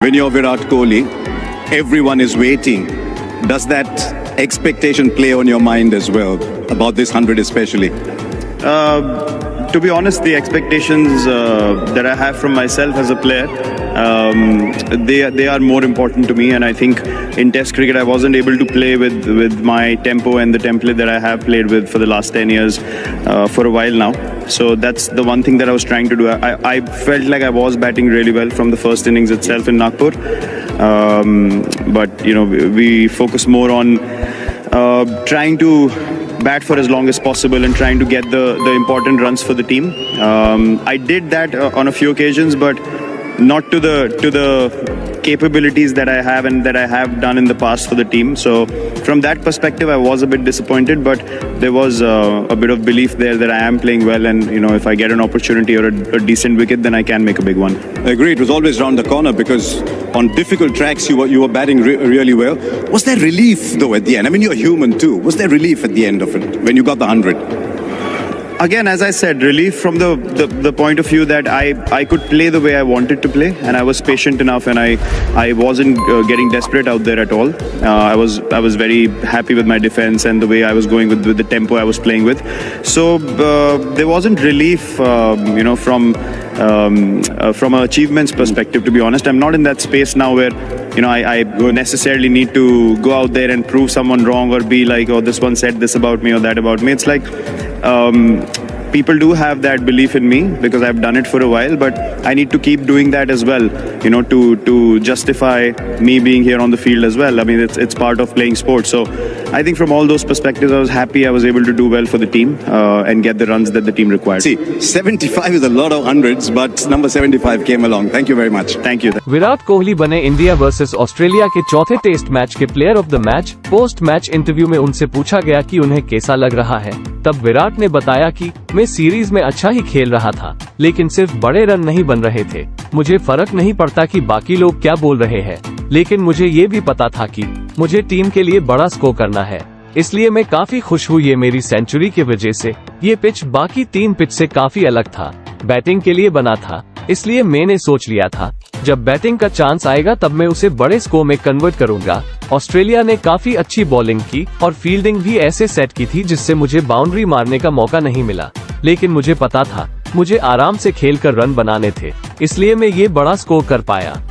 When you're Virat Kohli, everyone is waiting. Does that expectation play on your mind as well, about this 100 especially? To be honest, the expectations that I have from myself as a player, they are more important to me. And I think in Test cricket, I wasn't able to play with my tempo and the template that I have played with for the last 10 years for a while now. So that's the one thing that I was trying to do. I felt like I was batting really well from the first innings itself in Nagpur. But, you know, we focus more on trying to bat for as long as possible and trying to get the important runs for the team. I did that on a few occasions, but not to the capabilities that I have and that I have done in the past for the team. So from that perspective, I was a bit disappointed, but there was a bit of belief there that I am playing well, and you know, if I get an opportunity or a decent wicket, then I can make a big one. I agree. It was always round the corner because on difficult tracks you were batting really well. Was there relief though at the end? I mean, you're human too. Was there relief at the end of it when you got the 100? Again, as I said, relief from the point of view that I could play the way I wanted to play, and I was patient enough, and I wasn't getting desperate out there at all. I was very happy with my defense and the way I was going with the tempo I was playing with. So there wasn't relief, from an achievements perspective. To be honest, I'm not in that space now where I necessarily need to go out there and prove someone wrong or be like, oh, this one said this about me or that about me. It's like people do have that belief in me because I've done it for a while, but I need to keep doing that as well, to justify me being here on the field as well. I mean, it's part of playing sports. So I think from all those perspectives, I was happy I was able to do well for the team and get the runs that the team required. See, 75 is a lot of hundreds, but number 75 came along. Thank you very much. Thank you. Virat Kohli बने India versus Australia के चौथे test match के player of the match. Post match interview में उनसे पूछा गया कि उन्हें कैसा लग रहा है, तब विराट ने बताया कि मैं सीरीज में अच्छा ही खेल रहा था, लेकिन सिर्फ बड़े रन नहीं बन रहे थे। मुझे फर्क नहीं पड़ता कि बाकी लोग क्या बोल रहे हैं, लेकिन मुझे ये भी पता था कि मुझे टीम के लिए बड़ा स्कोर करना है, इसलिए मैं काफी खुश हूँ। ये मेरी सेंचुरी की वजह से। ये पिच बाकी 3 पिच से काफी अलग था, बैटिंग के लिए बना था, इसलिए मैंने सोच लिया था जब बैटिंग का चांस आएगा तब मैं उसे बड़े स्कोर में कन्वर्ट करूंगा। ऑस्ट्रेलिया ने काफी अच्छी बॉलिंग की और फील्डिंग भी ऐसे सेट की थी जिससे मुझे बाउंड्री मारने का मौका नहीं मिला, लेकिन मुझे पता था मुझे आराम से खेलकर रन बनाने थे, इसलिए मैं ये बड़ा स्कोर कर पाया।